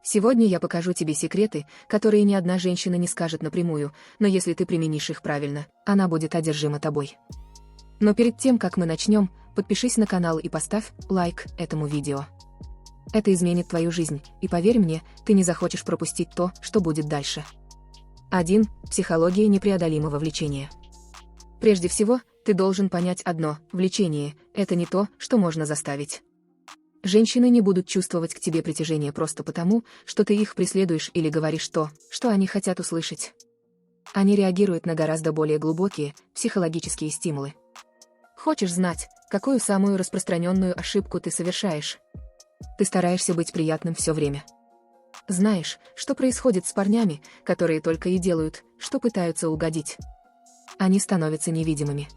Сегодня я покажу тебе секреты, которые ни одна женщина не скажет напрямую, но если ты применишь их правильно, она будет одержима тобой. Но перед тем, как мы начнем, подпишись на канал и поставь лайк этому видео. Это изменит твою жизнь, и поверь мне, ты не захочешь пропустить то, что будет дальше. 1. Психология непреодолимого влечения. Прежде всего, ты должен понять одно: влечение – это не то, что можно заставить. Женщины не будут чувствовать к тебе притяжение просто потому, что ты их преследуешь или говоришь то, что они хотят услышать. Они реагируют на гораздо более глубокие, психологические стимулы. Хочешь знать, какую самую распространенную ошибку ты совершаешь? Ты стараешься быть приятным все время. Знаешь, что происходит с парнями, которые только и делают, что пытаются угодить? Они становятся невидимыми.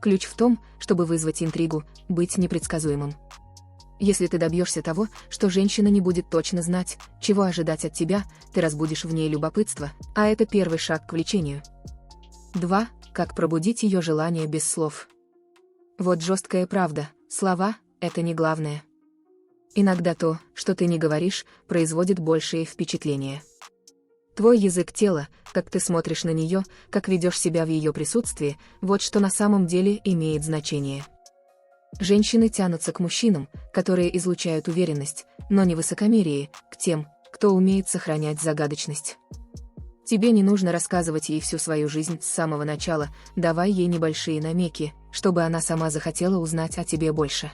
Ключ в том, чтобы вызвать интригу, быть непредсказуемым. Если ты добьешься того, что женщина не будет точно знать, чего ожидать от тебя, ты разбудишь в ней любопытство, а это первый шаг к влечению. 2. Как пробудить ее желание без слов. Вот жесткая правда: слова – это не главное. Иногда то, что ты не говоришь, производит большее впечатление. Твой язык тела, как ты смотришь на нее, как ведешь себя в ее присутствии, вот что на самом деле имеет значение. Женщины тянутся к мужчинам, которые излучают уверенность, но не высокомерие, к тем, кто умеет сохранять загадочность. Тебе не нужно рассказывать ей всю свою жизнь с самого начала, давай ей небольшие намеки, чтобы она сама захотела узнать о тебе больше.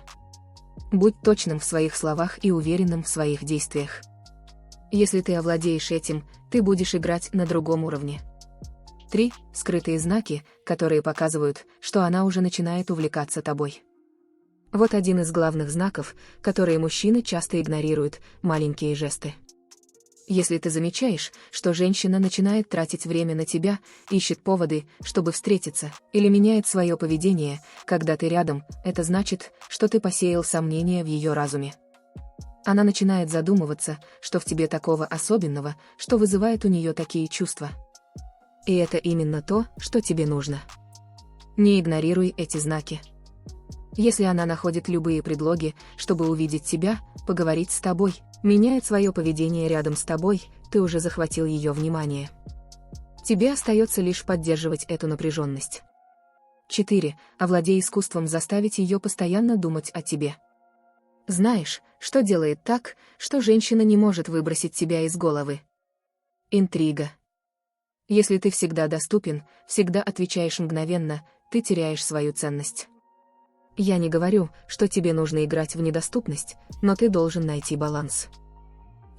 Будь точным в своих словах и уверенным в своих действиях. Если ты овладеешь этим, ты будешь играть на другом уровне. 3. Скрытые знаки, которые показывают, что она уже начинает увлекаться тобой. Вот один из главных знаков, которые мужчины часто игнорируют – маленькие жесты. Если ты замечаешь, что женщина начинает тратить время на тебя, ищет поводы, чтобы встретиться, или меняет свое поведение, когда ты рядом, это значит, что ты посеял сомнения в ее разуме. Она начинает задумываться, что в тебе такого особенного, что вызывает у нее такие чувства. И это именно то, что тебе нужно. Не игнорируй эти знаки. Если она находит любые предлоги, чтобы увидеть тебя, поговорить с тобой, меняет свое поведение рядом с тобой, ты уже захватил ее внимание. Тебе остается лишь поддерживать эту напряженность. 4. Овладей искусством заставить ее постоянно думать о тебе. Знаешь, что делает так, что женщина не может выбросить тебя из головы? Интрига. Если ты всегда доступен, всегда отвечаешь мгновенно, ты теряешь свою ценность. Я не говорю, что тебе нужно играть в недоступность, но ты должен найти баланс.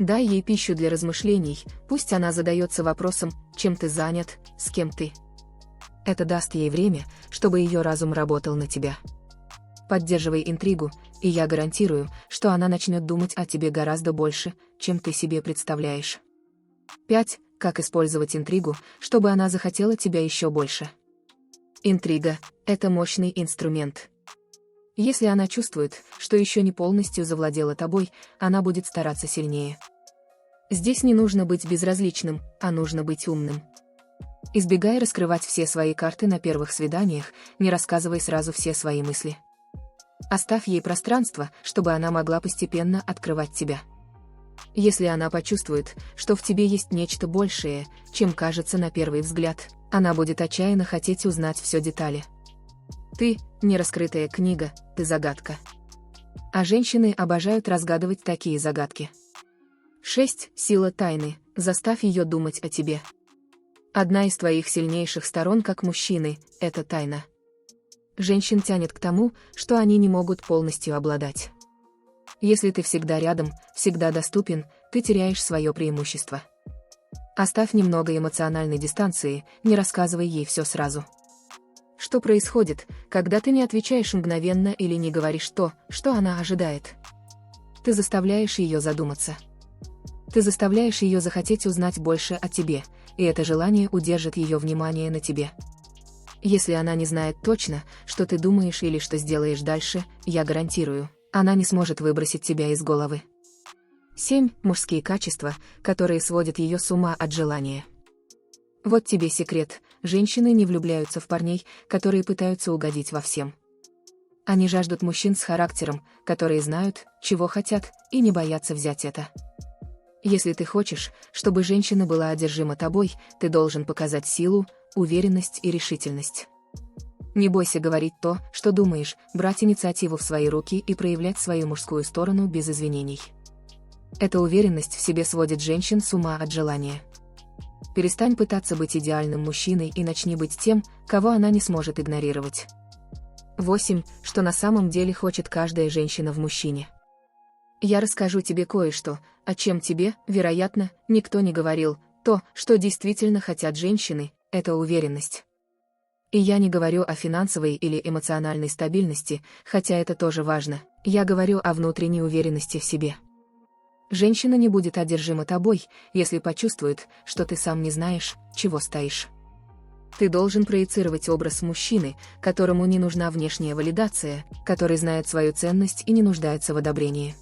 Дай ей пищу для размышлений, пусть она задается вопросом, чем ты занят, с кем ты. Это даст ей время, чтобы ее разум работал на тебя. Поддерживай интригу, и я гарантирую, что она начнет думать о тебе гораздо больше, чем ты себе представляешь. 5. Как использовать интригу, чтобы она захотела тебя еще больше. Интрига – это мощный инструмент. Если она чувствует, что еще не полностью завладела тобой, она будет стараться сильнее. Здесь не нужно быть безразличным, а нужно быть умным. Избегай раскрывать все свои карты на первых свиданиях, не рассказывай сразу все свои мысли. Оставь ей пространство, чтобы она могла постепенно открывать тебя. Если она почувствует, что в тебе есть нечто большее, чем кажется на первый взгляд, она будет отчаянно хотеть узнать все детали. Ты – не раскрытая книга, ты загадка. А женщины обожают разгадывать такие загадки. 6. Сила тайны. Заставь ее думать о тебе. Одна из твоих сильнейших сторон как мужчины – это тайна. Женщин тянет к тому, что они не могут полностью обладать. Если ты всегда рядом, всегда доступен, ты теряешь свое преимущество. Оставь немного эмоциональной дистанции, не рассказывай ей все сразу. Что происходит, когда ты не отвечаешь мгновенно или не говоришь то, что она ожидает? Ты заставляешь ее задуматься. Ты заставляешь ее захотеть узнать больше о тебе, и это желание удержит ее внимание на тебе. Если она не знает точно, что ты думаешь или что сделаешь дальше, я гарантирую, она не сможет выбросить тебя из головы. 7. Мужские качества, которые сводят ее с ума от желания. Вот тебе секрет: женщины не влюбляются в парней, которые пытаются угодить во всем. Они жаждут мужчин с характером, которые знают, чего хотят, и не боятся взять это. Если ты хочешь, чтобы женщина была одержима тобой, ты должен показать силу, уверенность и решительность. Не бойся говорить то, что думаешь, брать инициативу в свои руки и проявлять свою мужскую сторону без извинений. Эта уверенность в себе сводит женщин с ума от желания. Перестань пытаться быть идеальным мужчиной и начни быть тем, кого она не сможет игнорировать. 8. Что на самом деле хочет каждая женщина в мужчине. Я расскажу тебе кое-что, о чем тебе, вероятно, никто не говорил. То, что действительно хотят женщины, это уверенность. И я не говорю о финансовой или эмоциональной стабильности, хотя это тоже важно. Я говорю о внутренней уверенности в себе. Женщина не будет одержима тобой, если почувствует, что ты сам не знаешь, чего стоишь. Ты должен проецировать образ мужчины, которому не нужна внешняя валидация, который знает свою ценность и не нуждается в одобрении.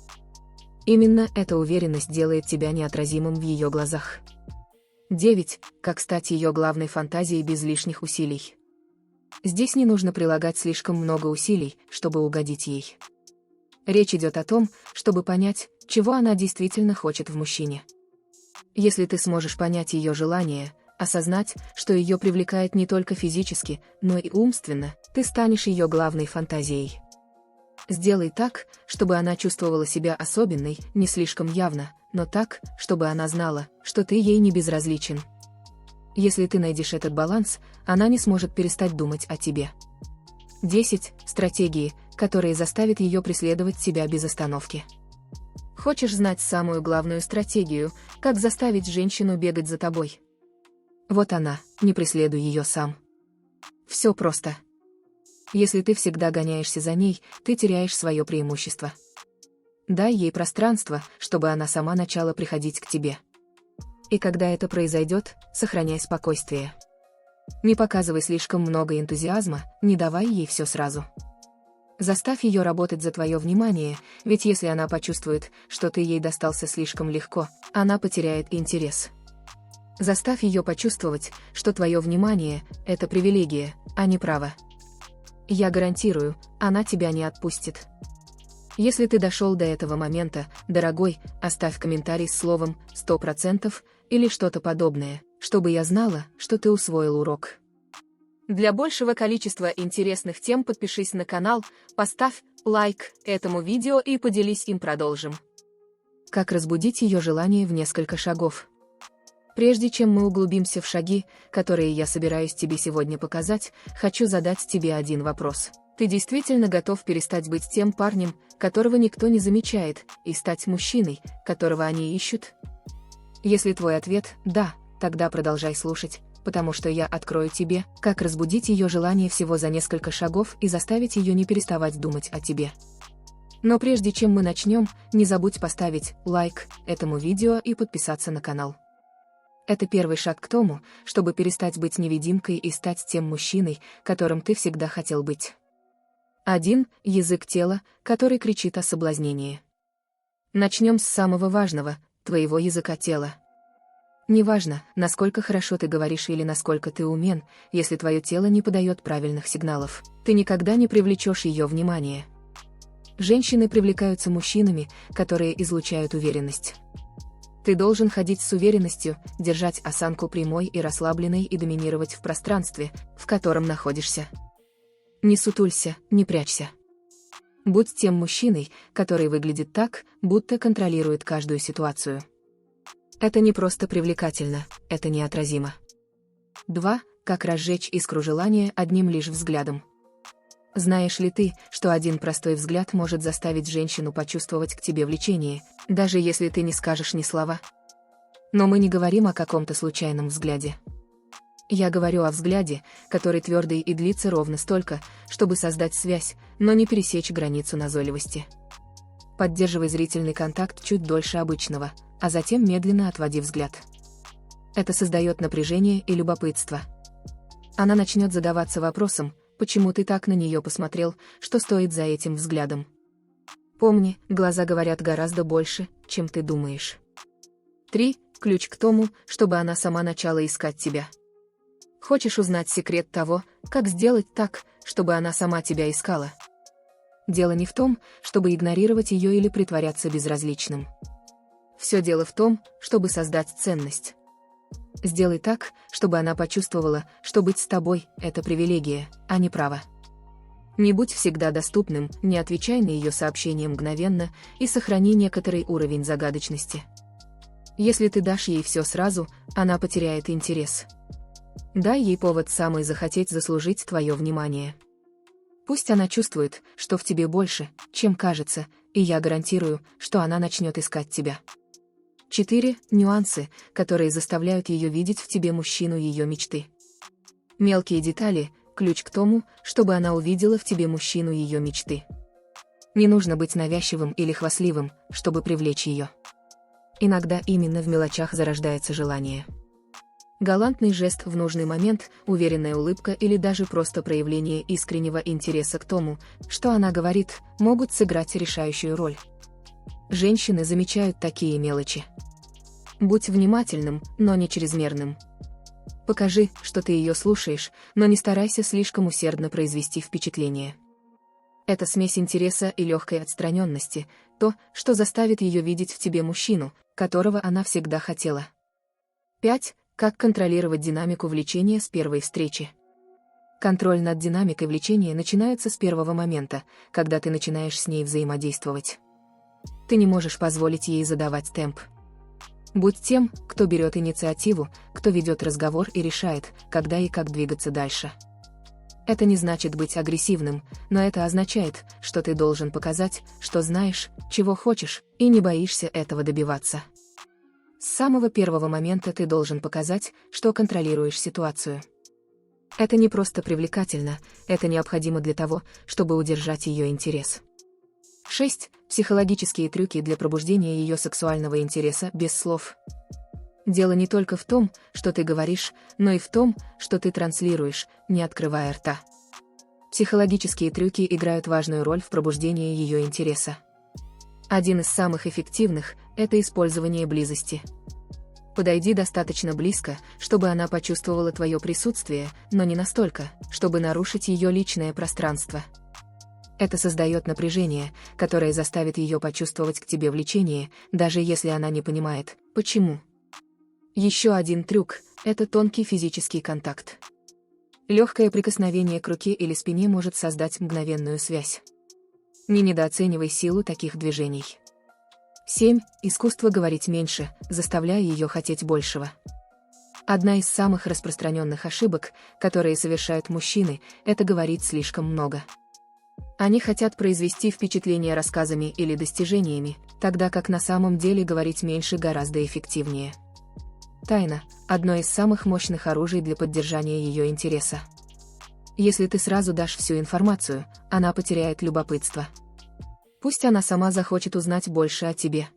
Именно эта уверенность делает тебя неотразимым в ее глазах. 9. Как стать ее главной фантазией без лишних усилий. Здесь не нужно прилагать слишком много усилий, чтобы угодить ей. Речь идет о том, чтобы понять, чего она действительно хочет в мужчине. Если ты сможешь понять ее желание, осознать, что ее привлекает не только физически, но и умственно, ты станешь ее главной фантазией. Сделай так, чтобы она чувствовала себя особенной, не слишком явно, но так, чтобы она знала, что ты ей не безразличен. Если ты найдешь этот баланс, она не сможет перестать думать о тебе. 10. Стратегии, которые заставят ее преследовать тебя без остановки. Хочешь знать самую главную стратегию, как заставить женщину бегать за тобой? Вот она, не преследуй ее сам. Все просто. Если ты всегда гоняешься за ней, ты теряешь свое преимущество. Дай ей пространство, чтобы она сама начала приходить к тебе. И когда это произойдет, сохраняй спокойствие. Не показывай слишком много энтузиазма, не давай ей все сразу. Заставь ее работать за твое внимание, ведь если она почувствует, что ты ей достался слишком легко, она потеряет интерес. Заставь ее почувствовать, что твое внимание – это привилегия, а не право. Я гарантирую, она тебя не отпустит. Если ты дошел до этого момента, дорогой, оставь комментарий с словом «100%» или что-то подобное, чтобы я знала, что ты усвоил урок. Для большего количества интересных тем подпишись на канал, поставь лайк этому видео и поделись им. Продолжим. Как разбудить ее желание в несколько шагов. Прежде чем мы углубимся в шаги, которые я собираюсь тебе сегодня показать, хочу задать тебе один вопрос. Ты действительно готов перестать быть тем парнем, которого никто не замечает, и стать мужчиной, которого они ищут? Если твой ответ «да», тогда продолжай слушать, потому что я открою тебе, как разбудить ее желание всего за несколько шагов и заставить ее не переставать думать о тебе. Но прежде чем мы начнем, не забудь поставить лайк этому видео и подписаться на канал. Это первый шаг к тому, чтобы перестать быть невидимкой и стать тем мужчиной, которым ты всегда хотел быть. 1. Язык тела, который кричит о соблазнении. Начнем с самого важного – твоего языка тела. Неважно, насколько хорошо ты говоришь или насколько ты умен, если твое тело не подает правильных сигналов, ты никогда не привлечешь ее внимание. Женщины привлекаются мужчинами, которые излучают уверенность. Ты должен ходить с уверенностью, держать осанку прямой и расслабленной и доминировать в пространстве, в котором находишься. Не сутулься, не прячься. Будь тем мужчиной, который выглядит так, будто контролирует каждую ситуацию. Это не просто привлекательно, это неотразимо. 2. Как разжечь искру желания одним лишь взглядом. Знаешь ли ты, что один простой взгляд может заставить женщину почувствовать к тебе влечение, даже если ты не скажешь ни слова? Но мы не говорим о каком-то случайном взгляде. Я говорю о взгляде, который твердый и длится ровно столько, чтобы создать связь, но не пересечь границу назойливости. Поддерживай зрительный контакт чуть дольше обычного, а затем медленно отводи взгляд. Это создает напряжение и любопытство. Она начнет задаваться вопросом, почему ты так на нее посмотрел, что стоит за этим взглядом. Помни, глаза говорят гораздо больше, чем ты думаешь. 3. Ключ к тому, чтобы она сама начала искать тебя. Хочешь узнать секрет того, как сделать так, чтобы она сама тебя искала? Дело не в том, чтобы игнорировать ее или притворяться безразличным. Все дело в том, чтобы создать ценность. Сделай так, чтобы она почувствовала, что быть с тобой – это привилегия, а не право. Не будь всегда доступным, не отвечай на ее сообщения мгновенно и сохрани некоторый уровень загадочности. Если ты дашь ей все сразу, она потеряет интерес. Дай ей повод самой захотеть заслужить твое внимание. Пусть она чувствует, что в тебе больше, чем кажется, и я гарантирую, что она начнет искать тебя. 4. Нюансы, которые заставляют ее видеть в тебе мужчину ее мечты. Мелкие детали – ключ к тому, чтобы она увидела в тебе мужчину ее мечты. Не нужно быть навязчивым или хвастливым, чтобы привлечь ее. Иногда именно в мелочах зарождается желание. Галантный жест в нужный момент, уверенная улыбка или даже просто проявление искреннего интереса к тому, что она говорит, могут сыграть решающую роль. Женщины замечают такие мелочи. Будь внимательным, но не чрезмерным. Покажи, что ты ее слушаешь, но не старайся слишком усердно произвести впечатление. Это смесь интереса и легкой отстраненности, то, что заставит ее видеть в тебе мужчину, которого она всегда хотела. 5. Как контролировать динамику влечения с первой встречи. Контроль над динамикой влечения начинается с первого момента, когда ты начинаешь с ней взаимодействовать. Ты не можешь позволить ей задавать темп. Будь тем, кто берет инициативу, кто ведет разговор и решает, когда и как двигаться дальше. Это не значит быть агрессивным, но это означает, что ты должен показать, что знаешь, чего хочешь, и не боишься этого добиваться. С самого первого момента ты должен показать, что контролируешь ситуацию. Это не просто привлекательно, это необходимо для того, чтобы удержать ее интерес. 6. Психологические трюки для пробуждения ее сексуального интереса без слов. Дело не только в том, что ты говоришь, но и в том, что ты транслируешь, не открывая рта. Психологические трюки играют важную роль в пробуждении ее интереса. Один из самых эффективных – это использование близости. Подойди достаточно близко, чтобы она почувствовала твое присутствие, но не настолько, чтобы нарушить ее личное пространство. Это создает напряжение, которое заставит ее почувствовать к тебе влечение, даже если она не понимает, почему. Еще один трюк – это тонкий физический контакт. Легкое прикосновение к руке или спине может создать мгновенную связь. Не недооценивай силу таких движений. 7. Искусство говорить меньше, заставляя ее хотеть большего. Одна из самых распространенных ошибок, которые совершают мужчины, это говорить слишком много. Они хотят произвести впечатление рассказами или достижениями, тогда как на самом деле говорить меньше гораздо эффективнее. Тайна – одно из самых мощных оружий для поддержания ее интереса. Если ты сразу дашь всю информацию, она потеряет любопытство. Пусть она сама захочет узнать больше о тебе.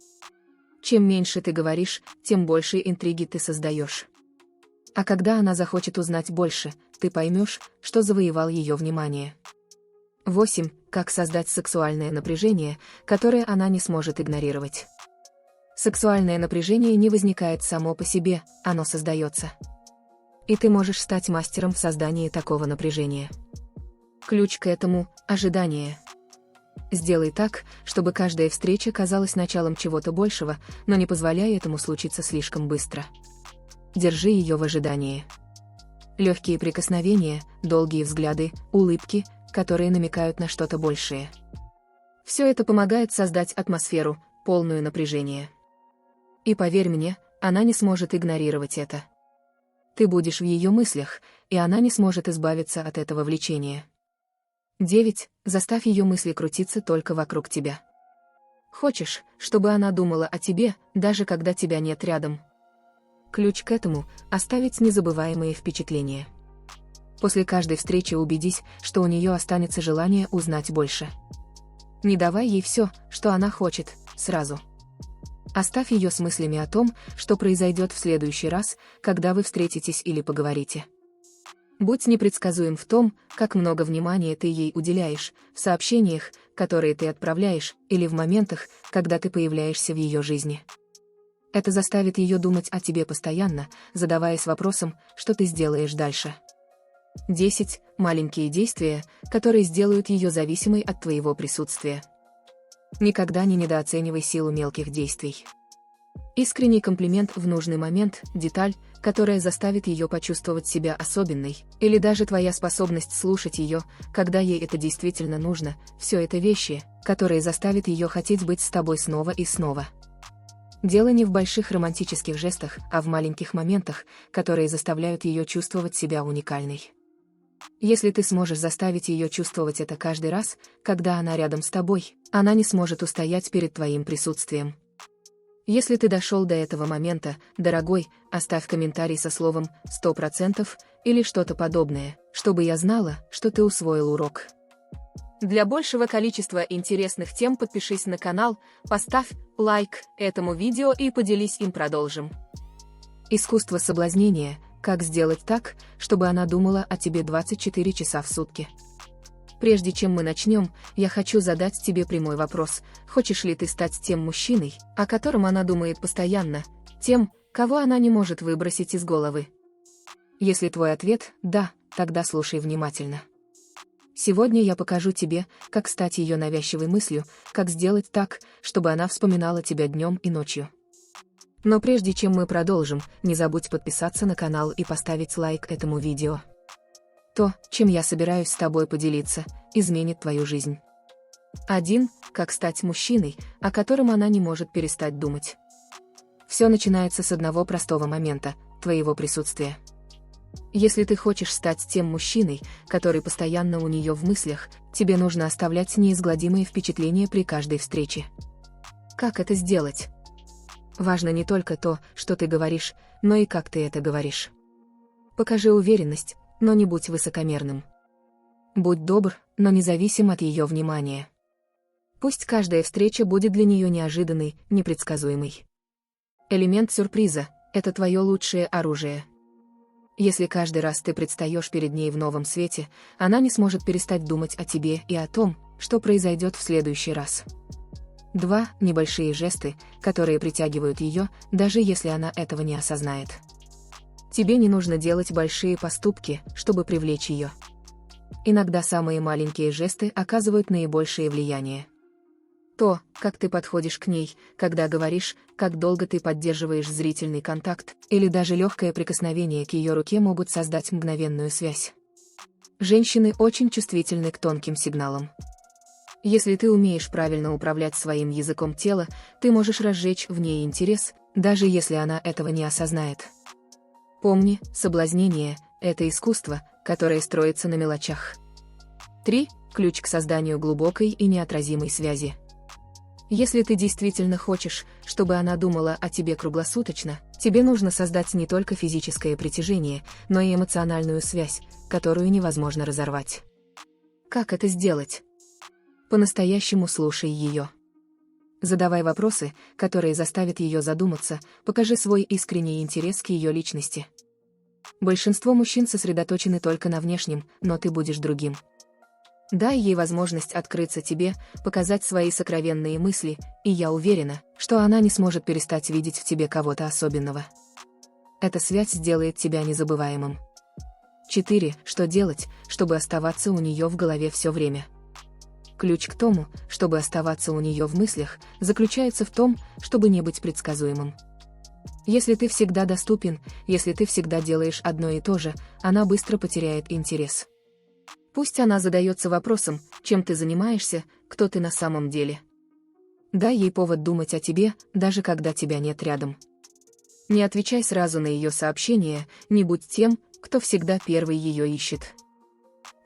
Чем меньше ты говоришь, тем больше интриги ты создаешь. А когда она захочет узнать больше, ты поймешь, что завоевал ее внимание. 8. Как создать сексуальное напряжение, которое она не сможет игнорировать. Сексуальное напряжение не возникает само по себе, оно создается. И ты можешь стать мастером в создании такого напряжения. Ключ к этому – ожидание. Сделай так, чтобы каждая встреча казалась началом чего-то большего, но не позволяй этому случиться слишком быстро. Держи ее в ожидании. Легкие прикосновения, долгие взгляды, улыбки – которые намекают на что-то большее. Все это помогает создать атмосферу, полную напряжения. И поверь мне, она не сможет игнорировать это. Ты будешь в ее мыслях, и она не сможет избавиться от этого влечения. 9. Заставь ее мысли крутиться только вокруг тебя. Хочешь, чтобы она думала о тебе, даже когда тебя нет рядом? Ключ к этому – оставить незабываемые впечатления. После каждой встречи убедись, что у нее останется желание узнать больше. Не давай ей все, что она хочет, сразу. Оставь ее с мыслями о том, что произойдет в следующий раз, когда вы встретитесь или поговорите. Будь непредсказуем в том, как много внимания ты ей уделяешь, в сообщениях, которые ты отправляешь, или в моментах, когда ты появляешься в ее жизни. Это заставит ее думать о тебе постоянно, задаваясь вопросом, что ты сделаешь дальше. 10. Маленькие действия, которые сделают ее зависимой от твоего присутствия. Никогда не недооценивай силу мелких действий. Искренний комплимент в нужный момент – деталь, которая заставит ее почувствовать себя особенной, или даже твоя способность слушать ее, когда ей это действительно нужно – все это вещи, которые заставят ее хотеть быть с тобой снова и снова. Дело не в больших романтических жестах, а в маленьких моментах, которые заставляют ее чувствовать себя уникальной. Если ты сможешь заставить ее чувствовать это каждый раз, когда она рядом с тобой, она не сможет устоять перед твоим присутствием. Если ты дошел до этого момента, дорогой, оставь комментарий со словом «100%» или что-то подобное, чтобы я знала, что ты усвоил урок. Для большего количества интересных тем подпишись на канал, поставь лайк этому видео и поделись им. Продолжим. Искусство соблазнения. Как сделать так, чтобы она думала о тебе 24 часа в сутки? Прежде чем мы начнем, я хочу задать тебе прямой вопрос. Хочешь ли ты стать тем мужчиной, о котором она думает постоянно, тем, кого она не может выбросить из головы? Если твой ответ «да», тогда слушай внимательно. Сегодня я покажу тебе, как стать ее навязчивой мыслью, как сделать так, чтобы она вспоминала тебя днем и ночью. Но прежде чем мы продолжим, не забудь подписаться на канал и поставить лайк этому видео. То, чем я собираюсь с тобой поделиться, изменит твою жизнь. 1. Как стать мужчиной, о котором она не может перестать думать. Все начинается с одного простого момента – твоего присутствия. Если ты хочешь стать тем мужчиной, который постоянно у нее в мыслях, тебе нужно оставлять неизгладимые впечатления при каждой встрече. Как это сделать? Важно не только то, что ты говоришь, но и как ты это говоришь. Покажи уверенность, но не будь высокомерным. Будь добр, но независим от ее внимания. Пусть каждая встреча будет для нее неожиданной, непредсказуемой. Элемент сюрприза – это твое лучшее оружие. Если каждый раз ты предстаешь перед ней в новом свете, она не сможет перестать думать о тебе и о том, что произойдет в следующий раз. 2. Небольшие жесты, которые притягивают ее, даже если она этого не осознает. Тебе не нужно делать большие поступки, чтобы привлечь ее. Иногда самые маленькие жесты оказывают наибольшее влияние. То, как ты подходишь к ней, когда говоришь, как долго ты поддерживаешь зрительный контакт, или даже легкое прикосновение к ее руке могут создать мгновенную связь. Женщины очень чувствительны к тонким сигналам. Если ты умеешь правильно управлять своим языком тела, ты можешь разжечь в ней интерес, даже если она этого не осознает. Помни, соблазнение – это искусство, которое строится на мелочах. 3. Ключ к созданию глубокой и неотразимой связи. Если ты действительно хочешь, чтобы она думала о тебе круглосуточно, тебе нужно создать не только физическое притяжение, но и эмоциональную связь, которую невозможно разорвать. Как это сделать? По-настоящему слушай ее. Задавай вопросы, которые заставят ее задуматься, покажи свой искренний интерес к ее личности. Большинство мужчин сосредоточены только на внешнем, но ты будешь другим. Дай ей возможность открыться тебе, показать свои сокровенные мысли, и я уверена, что она не сможет перестать видеть в тебе кого-то особенного. Эта связь сделает тебя незабываемым. 4. Что делать, чтобы оставаться у нее в голове все время? Ключ к тому, чтобы оставаться у нее в мыслях, заключается в том, чтобы не быть предсказуемым. Если ты всегда доступен, если ты всегда делаешь одно и то же, она быстро потеряет интерес. Пусть она задается вопросом, чем ты занимаешься, кто ты на самом деле. Дай ей повод думать о тебе, даже когда тебя нет рядом. Не отвечай сразу на ее сообщения, не будь тем, кто всегда первый ее ищет.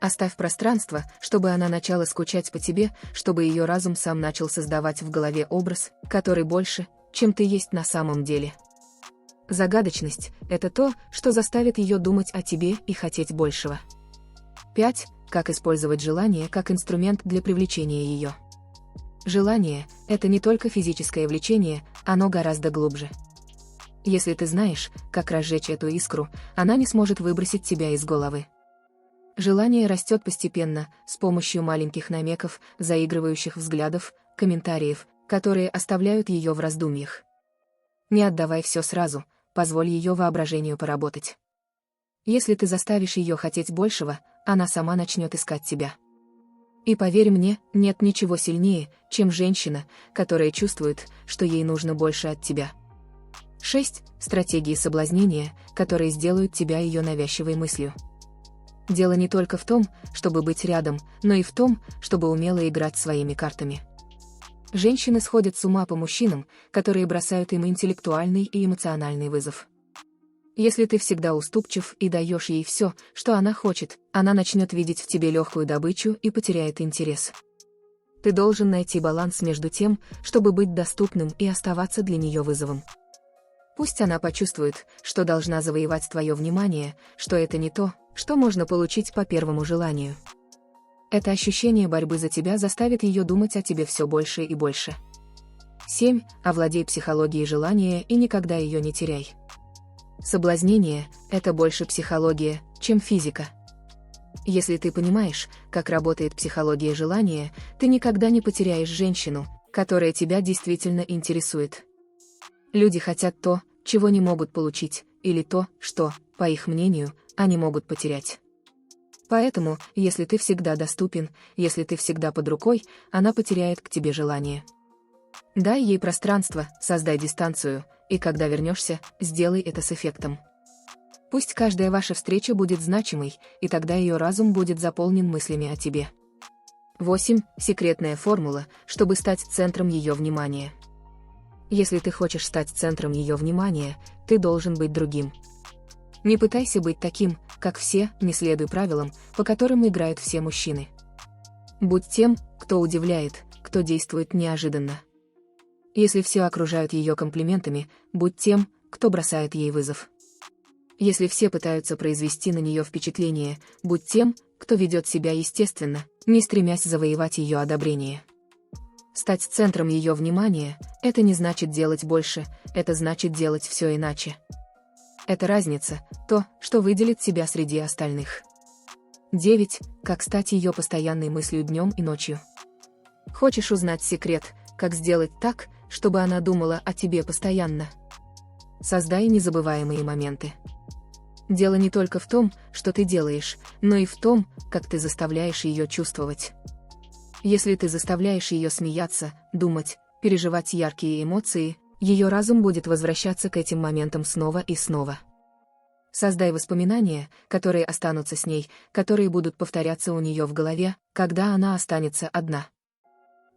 Оставь пространство, чтобы она начала скучать по тебе, чтобы ее разум сам начал создавать в голове образ, который больше, чем ты есть на самом деле. Загадочность – это то, что заставит ее думать о тебе и хотеть большего. 5. Как использовать желание как инструмент для привлечения ее. Желание – это не только физическое влечение, оно гораздо глубже. Если ты знаешь, как разжечь эту искру, она не сможет выбросить тебя из головы. Желание растет постепенно, с помощью маленьких намеков, заигрывающих взглядов, комментариев, которые оставляют ее в раздумьях. Не отдавай все сразу, позволь ее воображению поработать. Если ты заставишь ее хотеть большего, она сама начнет искать тебя. И поверь мне, нет ничего сильнее, чем женщина, которая чувствует, что ей нужно больше от тебя. 6. Стратегии соблазнения, которые сделают тебя ее навязчивой мыслью. Дело не только в том, чтобы быть рядом, но и в том, чтобы умело играть своими картами. Женщины сходят с ума по мужчинам, которые бросают им интеллектуальный и эмоциональный вызов. Если ты всегда уступчив и даешь ей все, что она хочет, она начнет видеть в тебе легкую добычу и потеряет интерес. Ты должен найти баланс между тем, чтобы быть доступным и оставаться для нее вызовом. Пусть она почувствует, что должна завоевать твое внимание, что это не то, что можно получить по первому желанию. Это ощущение борьбы за тебя заставит ее думать о тебе все больше и больше. 7. Овладей психологией желания и никогда ее не теряй. Соблазнение – это больше психология, чем физика. Если ты понимаешь, как работает психология желания, ты никогда не потеряешь женщину, которая тебя действительно интересует. Люди хотят то, чего не могут получить, или то, что, по их мнению, они могут потерять. Поэтому, если ты всегда доступен, если ты всегда под рукой, она потеряет к тебе желание. Дай ей пространство, создай дистанцию, и когда вернешься, сделай это с эффектом. Пусть каждая ваша встреча будет значимой, и тогда ее разум будет заполнен мыслями о тебе. 8. Секретная формула, чтобы стать центром ее внимания. Если ты хочешь стать центром ее внимания, ты должен быть другим. Не пытайся быть таким, как все, не следуй правилам, по которым играют все мужчины. Будь тем, кто удивляет, кто действует неожиданно. Если все окружают ее комплиментами, будь тем, кто бросает ей вызов. Если все пытаются произвести на нее впечатление, будь тем, кто ведет себя естественно, не стремясь завоевать ее одобрение. Стать центром ее внимания – это не значит делать больше, это значит делать все иначе. Это разница, то, что выделит тебя среди остальных. 9. Как стать ее постоянной мыслью днем и ночью. Хочешь узнать секрет, как сделать так, чтобы она думала о тебе постоянно? Создай незабываемые моменты. Дело не только в том, что ты делаешь, но и в том, как ты заставляешь ее чувствовать. Если ты заставляешь ее смеяться, думать, переживать яркие эмоции, ее разум будет возвращаться к этим моментам снова и снова. Создай воспоминания, которые останутся с ней, которые будут повторяться у нее в голове, когда она останется одна.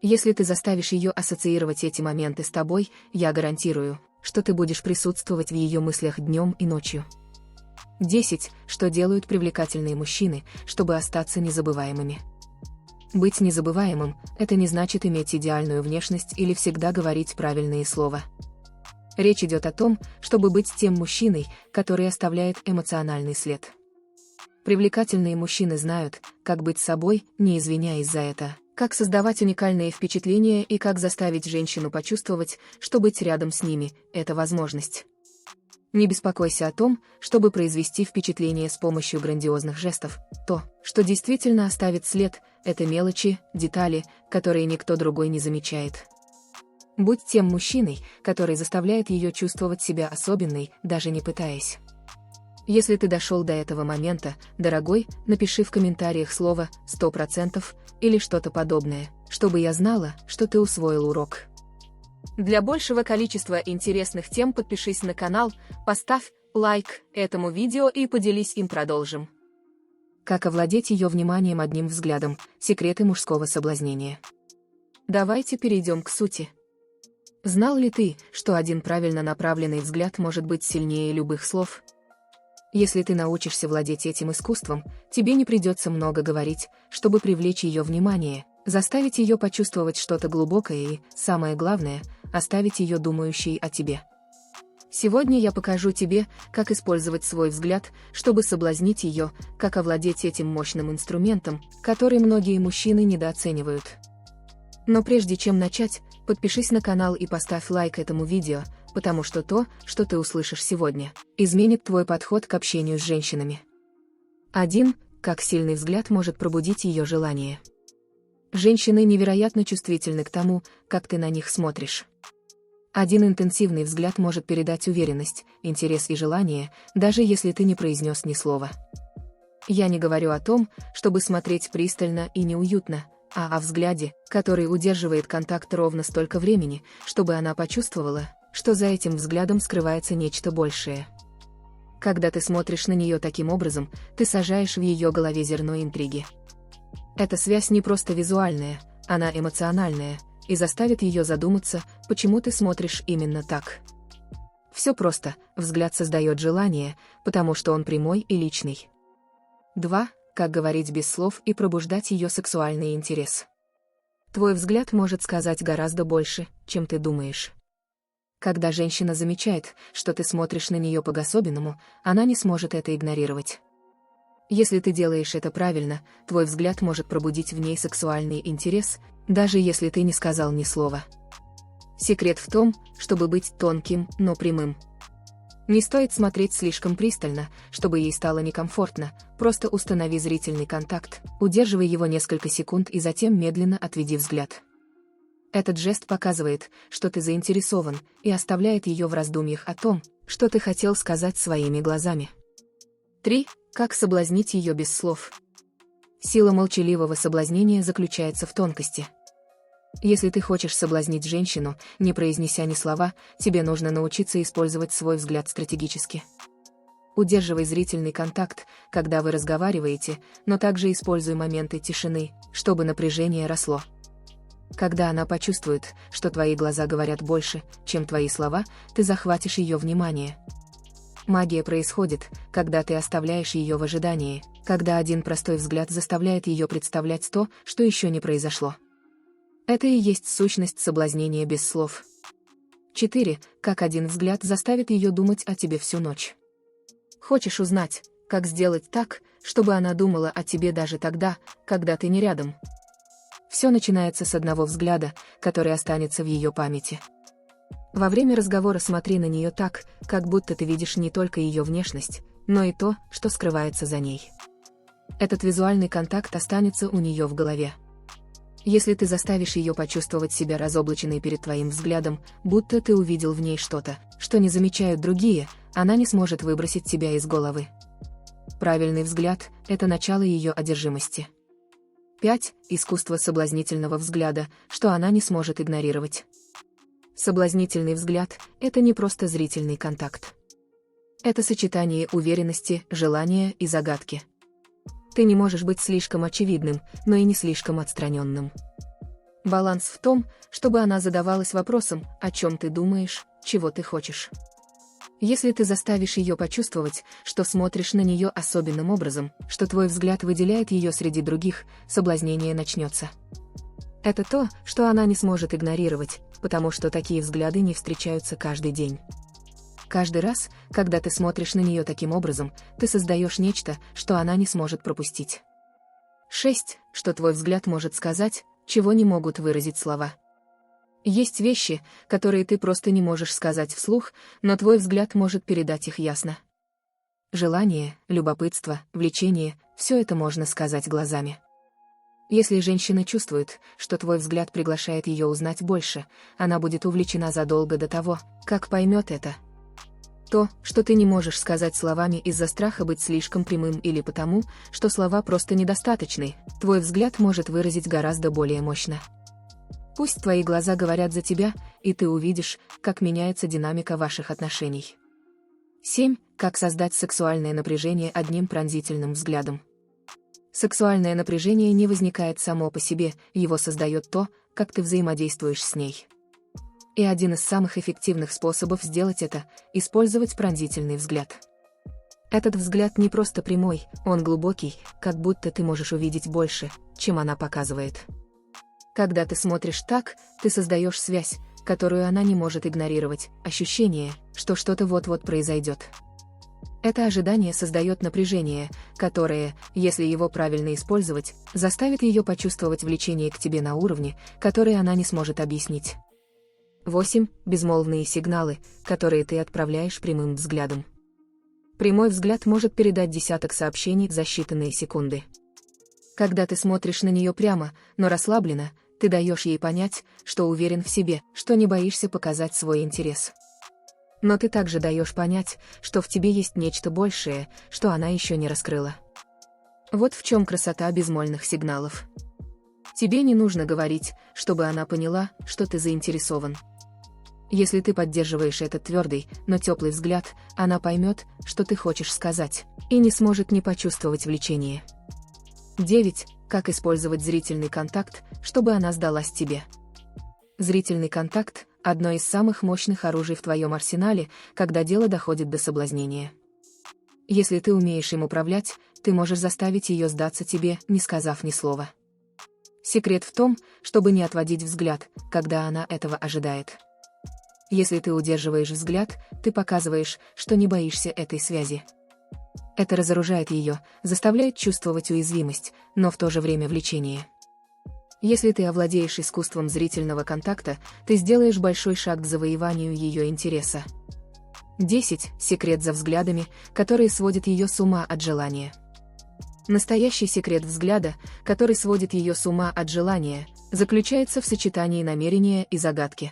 Если ты заставишь ее ассоциировать эти моменты с тобой, я гарантирую, что ты будешь присутствовать в ее мыслях днем и ночью. 10. Что делают привлекательные мужчины, чтобы остаться незабываемыми. Быть незабываемым – это не значит иметь идеальную внешность или всегда говорить правильные слова. Речь идет о том, чтобы быть тем мужчиной, который оставляет эмоциональный след. Привлекательные мужчины знают, как быть собой, не извиняясь за это, как создавать уникальные впечатления и как заставить женщину почувствовать, что быть рядом с ними – это возможность. Не беспокойся о том, чтобы произвести впечатление с помощью грандиозных жестов. То, что действительно оставит след, это мелочи, детали, которые никто другой не замечает. Будь тем мужчиной, который заставляет ее чувствовать себя особенной, даже не пытаясь. Если ты дошел до этого момента, дорогой, напиши в комментариях слово «100%» или что-то подобное, чтобы я знала, что ты усвоил урок. Для большего количества интересных тем подпишись на канал, поставь лайк этому видео и поделись им, продолжим. Как овладеть ее вниманием одним взглядом, секреты мужского соблазнения. Давайте перейдем к сути. Знал ли ты, что один правильно направленный взгляд может быть сильнее любых слов? Если ты научишься владеть этим искусством, тебе не придется много говорить, чтобы привлечь ее внимание, заставить ее почувствовать что-то глубокое и, самое главное, оставить ее думающей о тебе. Сегодня я покажу тебе, как использовать свой взгляд, чтобы соблазнить ее, как овладеть этим мощным инструментом, который многие мужчины недооценивают. Но прежде чем начать, подпишись на канал и поставь лайк этому видео, потому что то, что ты услышишь сегодня, изменит твой подход к общению с женщинами. 1. Как сильный взгляд может пробудить ее желание. Женщины невероятно чувствительны к тому, как ты на них смотришь. Один интенсивный взгляд может передать уверенность, интерес и желание, даже если ты не произнес ни слова. Я не говорю о том, чтобы смотреть пристально и неуютно, а о взгляде, который удерживает контакт ровно столько времени, чтобы она почувствовала, что за этим взглядом скрывается нечто большее. Когда ты смотришь на нее таким образом, ты сажаешь в ее голове зерно интриги. Эта связь не просто визуальная, она эмоциональная, и заставит ее задуматься, почему ты смотришь именно так. Все просто, взгляд создает желание, потому что он прямой и личный. 2. Как говорить без слов и пробуждать ее сексуальный интерес. Твой взгляд может сказать гораздо больше, чем ты думаешь. Когда женщина замечает, что ты смотришь на нее по-особенному, она не сможет это игнорировать. Если ты делаешь это правильно, твой взгляд может пробудить в ней сексуальный интерес, даже если ты не сказал ни слова. Секрет в том, чтобы быть тонким, но прямым. Не стоит смотреть слишком пристально, чтобы ей стало некомфортно, просто установи зрительный контакт, удерживай его несколько секунд и затем медленно отведи взгляд. Этот жест показывает, что ты заинтересован, и оставляет ее в раздумьях о том, что ты хотел сказать своими глазами. 3. Как соблазнить ее без слов. Сила молчаливого соблазнения заключается в тонкости. Если ты хочешь соблазнить женщину, не произнеся ни слова, тебе нужно научиться использовать свой взгляд стратегически. Удерживай зрительный контакт, когда вы разговариваете, но также используй моменты тишины, чтобы напряжение росло. Когда она почувствует, что твои глаза говорят больше, чем твои слова, ты захватишь ее внимание. Магия происходит, когда ты оставляешь ее в ожидании, когда один простой взгляд заставляет ее представлять то, что еще не произошло. Это и есть сущность соблазнения без слов. 4. Как один взгляд заставит ее думать о тебе всю ночь. Хочешь узнать, как сделать так, чтобы она думала о тебе даже тогда, когда ты не рядом? Все начинается с одного взгляда, который останется в ее памяти. Во время разговора смотри на нее так, как будто ты видишь не только ее внешность, но и то, что скрывается за ней. Этот визуальный контакт останется у нее в голове. Если ты заставишь ее почувствовать себя разоблаченной перед твоим взглядом, будто ты увидел в ней что-то, что не замечают другие, она не сможет выбросить тебя из головы. Правильный взгляд – это начало ее одержимости. 5. Искусство соблазнительного взгляда, что она не сможет игнорировать. Соблазнительный взгляд – это не просто зрительный контакт. Это сочетание уверенности, желания и загадки. Ты не можешь быть слишком очевидным, но и не слишком отстраненным. Баланс в том, чтобы она задавалась вопросом, о чем ты думаешь, чего ты хочешь. Если ты заставишь ее почувствовать, что смотришь на нее особенным образом, что твой взгляд выделяет ее среди других, соблазнение начнется. Это то, что она не сможет игнорировать, потому что такие взгляды не встречаются каждый день. Каждый раз, когда ты смотришь на нее таким образом, ты создаешь нечто, что она не сможет пропустить. 6. Что твой взгляд может сказать, чего не могут выразить слова. Есть вещи, которые ты просто не можешь сказать вслух, но твой взгляд может передать их ясно. Желание, любопытство, влечение – все это можно сказать глазами. Если женщина чувствует, что твой взгляд приглашает ее узнать больше, она будет увлечена задолго до того, как поймет это. То, что ты не можешь сказать словами из-за страха быть слишком прямым или потому, что слова просто недостаточны, твой взгляд может выразить гораздо более мощно. Пусть твои глаза говорят за тебя, и ты увидишь, как меняется динамика ваших отношений. 7. Как создать сексуальное напряжение одним пронзительным взглядом. Сексуальное напряжение не возникает само по себе, его создает то, как ты взаимодействуешь с ней. И один из самых эффективных способов сделать это – использовать пронзительный взгляд. Этот взгляд не просто прямой, он глубокий, как будто ты можешь увидеть больше, чем она показывает. Когда ты смотришь так, ты создаешь связь, которую она не может игнорировать, ощущение, что что-то вот-вот произойдет. Это ожидание создает напряжение, которое, если его правильно использовать, заставит ее почувствовать влечение к тебе на уровне, который она не сможет объяснить. 8. Безмолвные сигналы, которые ты отправляешь прямым взглядом. Прямой взгляд может передать десяток сообщений за считанные секунды. Когда ты смотришь на нее прямо, но расслабленно, ты даешь ей понять, что уверен в себе, что не боишься показать свой интерес. Но ты также даешь понять, что в тебе есть нечто большее, что она еще не раскрыла. Вот в чем красота безмолвных сигналов. Тебе не нужно говорить, чтобы она поняла, что ты заинтересован. Если ты поддерживаешь этот твердый, но теплый взгляд, она поймет, что ты хочешь сказать, и не сможет не почувствовать влечение. 9. Как использовать зрительный контакт, чтобы она сдалась тебе? Зрительный контакт – одно из самых мощных оружий в твоем арсенале, когда дело доходит до соблазнения. Если ты умеешь им управлять, ты можешь заставить ее сдаться тебе, не сказав ни слова. Секрет в том, чтобы не отводить взгляд, когда она этого ожидает. Если ты удерживаешь взгляд, ты показываешь, что не боишься этой связи. Это разоружает ее, заставляет чувствовать уязвимость, но в то же время влечение. Если ты овладеешь искусством зрительного контакта, ты сделаешь большой шаг к завоеванию ее интереса. 10. Секрет за взглядами, которые сводят ее с ума от желания. Настоящий секрет взгляда, который сводит ее с ума от желания, заключается в сочетании намерения и загадки.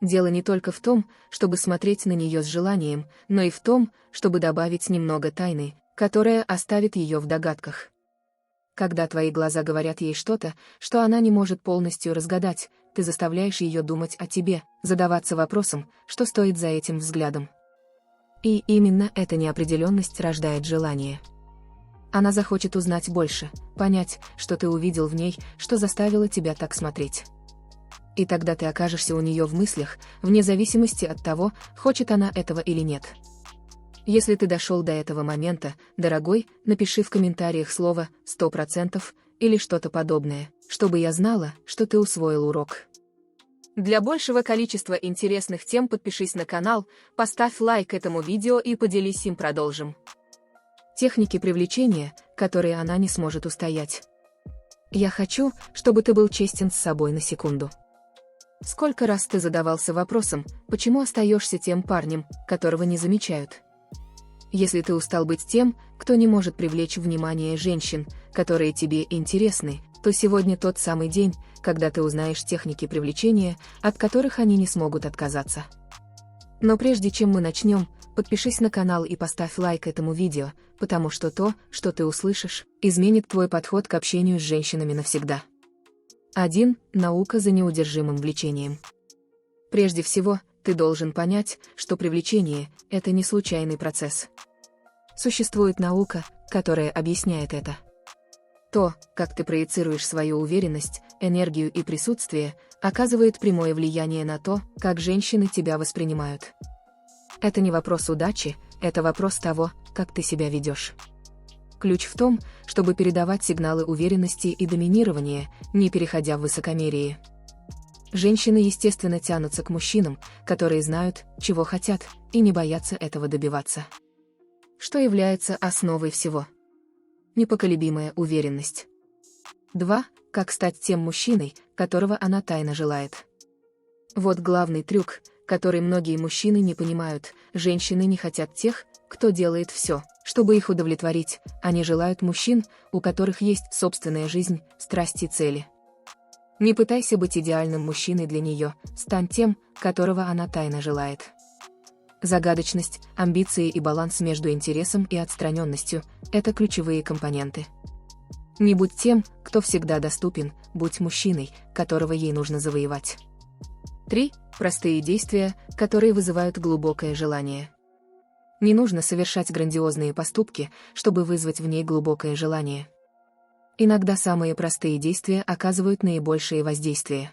Дело не только в том, чтобы смотреть на нее с желанием, но и в том, чтобы добавить немного тайны, которая оставит ее в догадках. Когда твои глаза говорят ей что-то, что она не может полностью разгадать, ты заставляешь ее думать о тебе, задаваться вопросом, что стоит за этим взглядом. И именно эта неопределенность рождает желание. Она захочет узнать больше, понять, что ты увидел в ней, что заставило тебя так смотреть. И тогда ты окажешься у нее в мыслях, вне зависимости от того, хочет она этого или нет. Если ты дошел до этого момента, дорогой, напиши в комментариях слово «100%» или что-то подобное, чтобы я знала, что ты усвоил урок. Для большего количества интересных тем подпишись на канал, поставь лайк этому видео и поделись им. Продолжим. Техники привлечения, которые она не сможет устоять. Я хочу, чтобы ты был честен с собой на секунду. Сколько раз ты задавался вопросом, почему остаешься тем парнем, которого не замечают? Если ты устал быть тем, кто не может привлечь внимание женщин, которые тебе интересны, то сегодня тот самый день, когда ты узнаешь техники привлечения, от которых они не смогут отказаться. Но прежде чем мы начнем, подпишись на канал и поставь лайк этому видео, потому что то, что ты услышишь, изменит твой подход к общению с женщинами навсегда. 1. Наука за неудержимым влечением. Прежде всего, ты должен понять, что привлечение – это не случайный процесс. Существует наука, которая объясняет это. То, как ты проецируешь свою уверенность, энергию и присутствие, оказывает прямое влияние на то, как женщины тебя воспринимают. Это не вопрос удачи, это вопрос того, как ты себя ведешь. Ключ в том, чтобы передавать сигналы уверенности и доминирования, не переходя в высокомерие. Женщины естественно тянутся к мужчинам, которые знают, чего хотят, и не боятся этого добиваться. Что является основой всего? Непоколебимая уверенность. 2. Как стать тем мужчиной, которого она тайно желает. Вот главный трюк, который многие мужчины не понимают: женщины не хотят тех, кто делает все, чтобы их удовлетворить, они желают мужчин, у которых есть собственная жизнь, страсти и цели. Не пытайся быть идеальным мужчиной для нее, стань тем, которого она тайно желает. Загадочность, амбиции и баланс между интересом и отстраненностью – это ключевые компоненты. Не будь тем, кто всегда доступен, будь мужчиной, которого ей нужно завоевать. 3. Простые действия, которые вызывают глубокое желание. Не нужно совершать грандиозные поступки, чтобы вызвать в ней глубокое желание. Иногда самые простые действия оказывают наибольшее воздействие.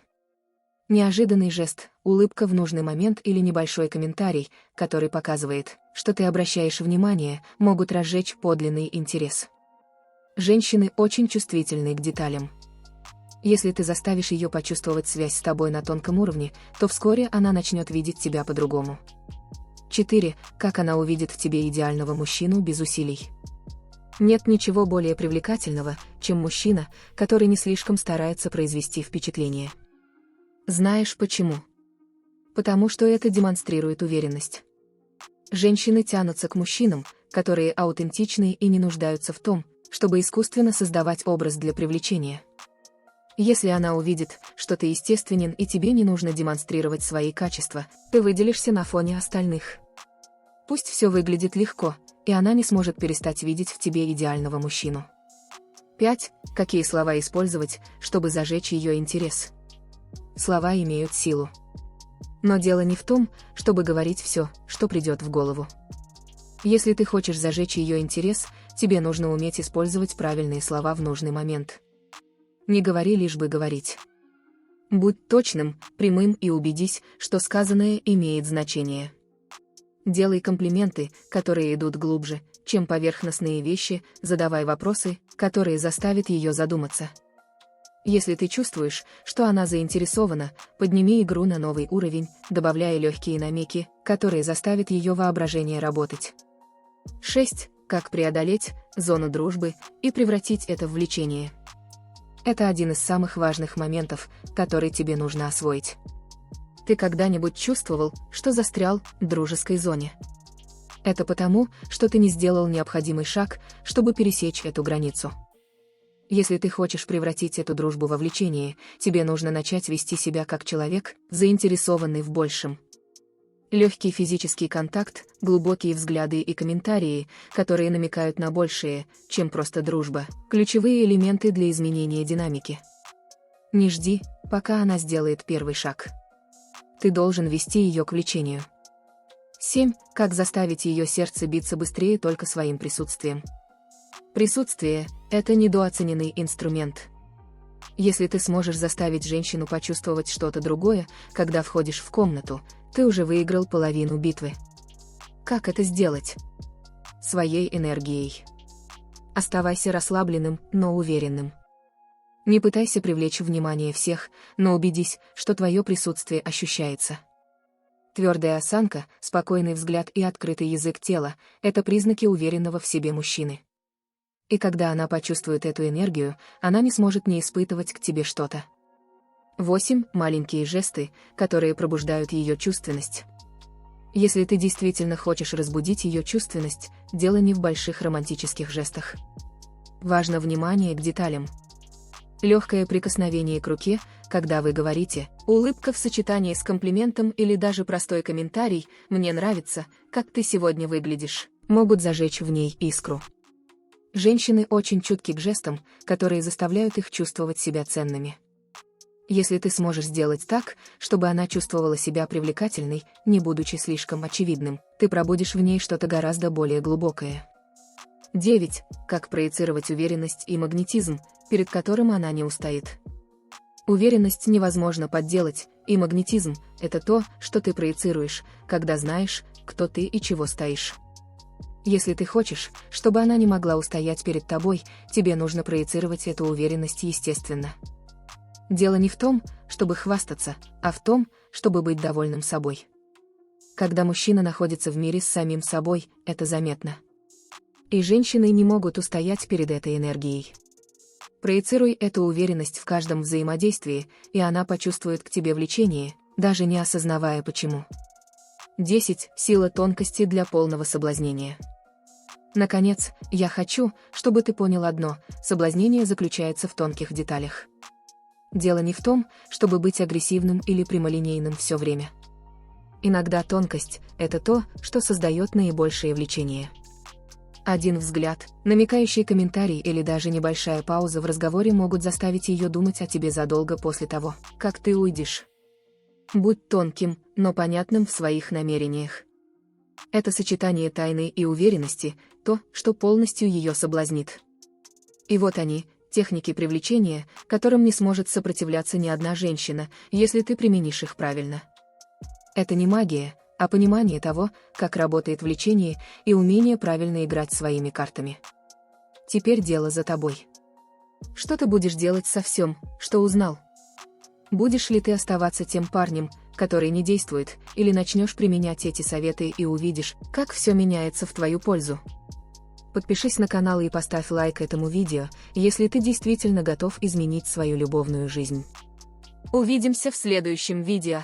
Неожиданный жест, улыбка в нужный момент или небольшой комментарий, который показывает, что ты обращаешь внимание, могут разжечь подлинный интерес. Женщины очень чувствительны к деталям. Если ты заставишь ее почувствовать связь с тобой на тонком уровне, то вскоре она начнет видеть тебя по-другому. 4. Как она увидит в тебе идеального мужчину без усилий. Нет ничего более привлекательного, чем мужчина, который не слишком старается произвести впечатление. Знаешь почему? Потому что это демонстрирует уверенность. Женщины тянутся к мужчинам, которые аутентичны и не нуждаются в том, чтобы искусственно создавать образ для привлечения. Если она увидит, что ты естественен и тебе не нужно демонстрировать свои качества, ты выделишься на фоне остальных. Пусть все выглядит легко, и она не сможет перестать видеть в тебе идеального мужчину. 5. Какие слова использовать, чтобы зажечь ее интерес? Слова имеют силу. Но дело не в том, чтобы говорить все, что придет в голову. Если ты хочешь зажечь ее интерес, тебе нужно уметь использовать правильные слова в нужный момент. Не говори лишь бы говорить. Будь точным, прямым и убедись, что сказанное имеет значение. Делай комплименты, которые идут глубже, чем поверхностные вещи, задавай вопросы, которые заставят ее задуматься. Если ты чувствуешь, что она заинтересована, подними игру на новый уровень, добавляя легкие намеки, которые заставят ее воображение работать. 6. Как преодолеть зону дружбы и превратить это в влечение. Это один из самых важных моментов, который тебе нужно освоить. Ты когда-нибудь чувствовал, что застрял в дружеской зоне? Это потому, что ты не сделал необходимый шаг, чтобы пересечь эту границу. Если ты хочешь превратить эту дружбу во влечение, тебе нужно начать вести себя как человек, заинтересованный в большем. Легкий физический контакт, глубокие взгляды и комментарии, которые намекают на большее, чем просто дружба, ключевые элементы для изменения динамики. Не жди, пока она сделает первый шаг. Ты должен вести ее к влечению. 7. Как заставить ее сердце биться быстрее только своим присутствием. Присутствие – это недооцененный инструмент. Если ты сможешь заставить женщину почувствовать что-то другое, когда входишь в комнату, ты уже выиграл половину битвы. Как это сделать? Своей энергией. Оставайся расслабленным, но уверенным. Не пытайся привлечь внимание всех, но убедись, что твое присутствие ощущается. Твердая осанка, спокойный взгляд и открытый язык тела – это признаки уверенного в себе мужчины. И когда она почувствует эту энергию, она не сможет не испытывать к тебе что-то. 8. Маленькие жесты, которые пробуждают ее чувственность. Если ты действительно хочешь разбудить ее чувственность, дело не в больших романтических жестах. Важно внимание к деталям. Легкое прикосновение к руке, когда вы говорите, улыбка в сочетании с комплиментом или даже простой комментарий «мне нравится, как ты сегодня выглядишь», могут зажечь в ней искру. Женщины очень чутки к жестам, которые заставляют их чувствовать себя ценными. Если ты сможешь сделать так, чтобы она чувствовала себя привлекательной, не будучи слишком очевидным, ты пробудишь в ней что-то гораздо более глубокое. 9. Как проецировать уверенность и магнетизм, перед которым она не устоит. Уверенность невозможно подделать, и магнетизм – это то, что ты проецируешь, когда знаешь, кто ты и чего стоишь. Если ты хочешь, чтобы она не могла устоять перед тобой, тебе нужно проецировать эту уверенность естественно. Дело не в том, чтобы хвастаться, а в том, чтобы быть довольным собой. Когда мужчина находится в мире с самим собой, это заметно. И женщины не могут устоять перед этой энергией. Проецируй эту уверенность в каждом взаимодействии, и она почувствует к тебе влечение, даже не осознавая почему. 10. Сила тонкости для полного соблазнения. Наконец, я хочу, чтобы ты понял одно: соблазнение заключается в тонких деталях. Дело не в том, чтобы быть агрессивным или прямолинейным все время. Иногда тонкость – это то, что создает наибольшее влечение. Один взгляд, намекающий комментарий или даже небольшая пауза в разговоре могут заставить ее думать о тебе задолго после того, как ты уйдешь. Будь тонким, но понятным в своих намерениях. Это сочетание тайны и уверенности – то, что полностью ее соблазнит. И вот они, техники привлечения, которым не сможет сопротивляться ни одна женщина, если ты применишь их правильно. Это не магия, а понимание того, как работает влечение, и умение правильно играть своими картами. Теперь дело за тобой. Что ты будешь делать со всем, что узнал? Будешь ли ты оставаться тем парнем, который не действует, или начнешь применять эти советы и увидишь, как все меняется в твою пользу? Подпишись на канал и поставь лайк этому видео, если ты действительно готов изменить свою любовную жизнь. Увидимся в следующем видео.